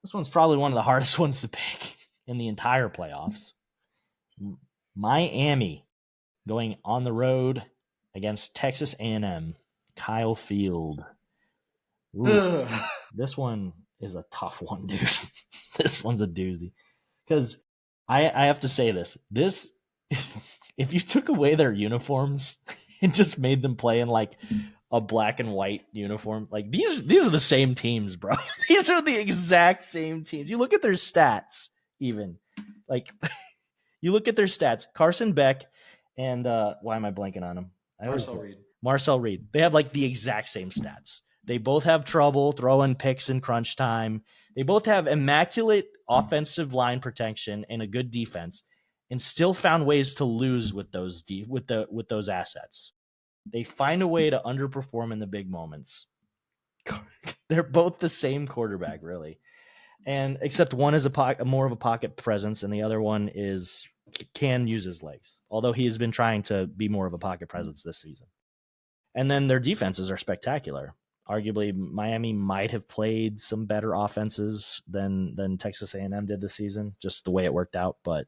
This one's probably one of the hardest ones to pick in the entire playoffs. Miami going on the road against Texas A&M. Kyle Field. Ooh, this one is a tough one, dude. This one's a doozy. Because I have to say this. If you took away their uniforms and just made them play in like a black and white uniform, like these are the same teams, bro. These are the exact same teams. You look at their stats, even. Like you look at their stats. Carson Beck and why am I blanking on him? Marcel Reed. They have like the exact same stats. They both have trouble throwing picks in crunch time. They both have immaculate offensive line protection and a good defense, and still found ways to lose with those with those assets. They find a way to underperform in the big moments. They're both the same quarterback, really, and except one is more of a pocket presence, and the other one can use his legs. Although he has been trying to be more of a pocket presence this season. And then their defenses are spectacular. Arguably, Miami might have played some better offenses than Texas A&M did this season, just the way it worked out. But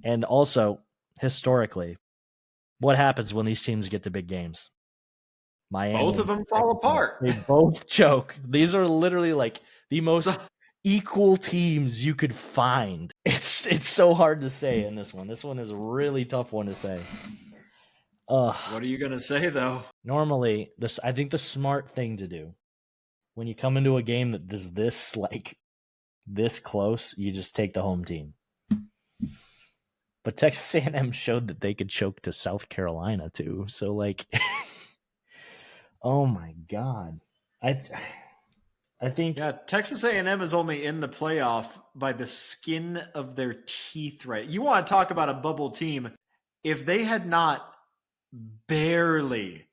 and also historically, what happens when these teams get to big games? Miami, both of them fall apart. They both choke. These are literally like the most equal teams you could find. It's so hard to say in this one. This one is a really tough one to say. What are you gonna say though? Normally, I think the smart thing to do when you come into a game that is this close, you just take the home team. But Texas A&M showed that they could choke to South Carolina too. So like, oh my god, I think Texas A&M is only in the playoff by the skin of their teeth. Right? You want to talk about a bubble team? If they had not barely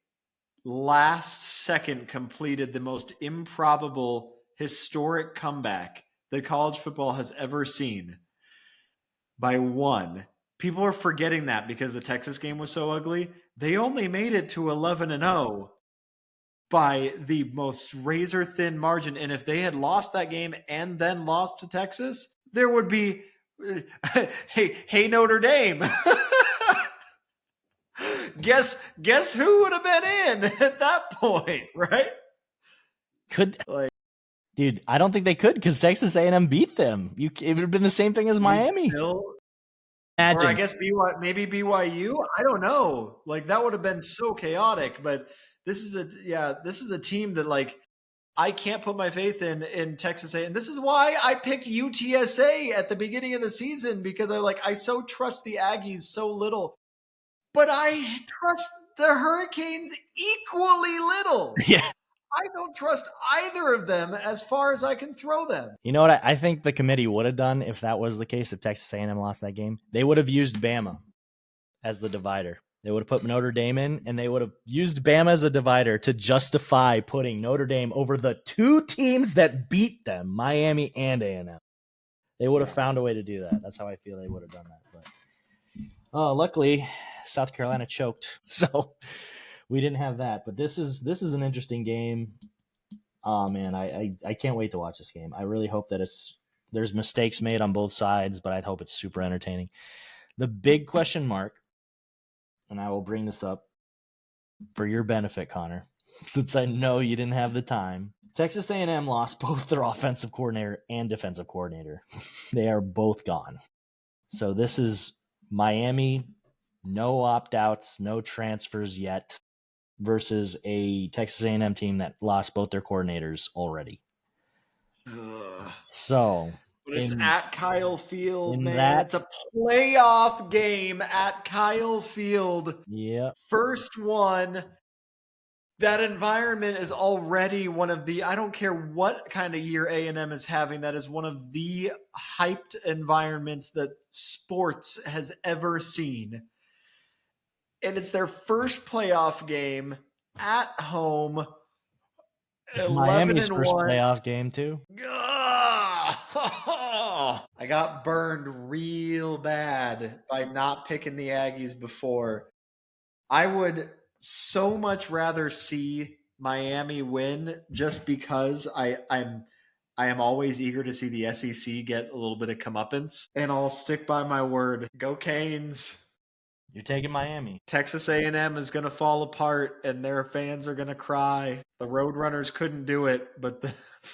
last second completed the most improbable historic comeback that college football has ever seen by one. People are forgetting that because the Texas game was so ugly. They only made it to 11-0 by the most razor thin margin. And if they had lost that game and then lost to Texas, there would be, hey Notre Dame. Guess who would have been in at that point, right? Dude, I don't think they could because Texas A&M beat them. It would have been the same thing as Miami. Or I guess maybe BYU. I don't know. Like that would have been so chaotic. But this is a team that like I can't put my faith in Texas A. And this is why I picked UTSA at the beginning of the season because I so trust the Aggies so little. But I trust the Hurricanes equally little. Yeah. I don't trust either of them as far as I can throw them. You know what I think the committee would have done if that was the case, if Texas A&M lost that game? They would have used Bama as the divider. They would have put Notre Dame in, and they would have used Bama as a divider to justify putting Notre Dame over the two teams that beat them, Miami and A&M. They would have found a way to do that. That's how I feel they would have done that. But luckily, South Carolina choked, so we didn't have that. But this is an interesting game. Oh man, I can't wait to watch this game. I really hope that there's mistakes made on both sides, but I hope it's super entertaining. The big question mark, and I will bring this up for your benefit, Connor, since I know you didn't have the time. Texas A&M lost both their offensive coordinator and defensive coordinator. They are both gone. So this is Miami, no opt-outs, no transfers yet, versus a Texas A&M team that lost both their coordinators already. So, but it's at Kyle Field, man. It's a playoff game at Kyle Field. Yeah. First one. That environment is already one of the, I don't care what kind of year A&M is having, that is one of the hyped environments that sports has ever seen. And it's their first playoff game at home. It's Miami's first playoff game too. I got burned real bad by not picking the Aggies before. I would so much rather see Miami win just because I'm I am always eager to see the SEC get a little bit of comeuppance, and I'll stick by my word. Go Canes. You're taking Miami. Texas A&M is going to fall apart, and their fans are going to cry. The Roadrunners couldn't do it, but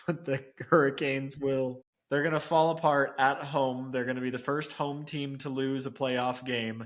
the Hurricanes will. They're going to fall apart at home. They're going to be the first home team to lose a playoff game.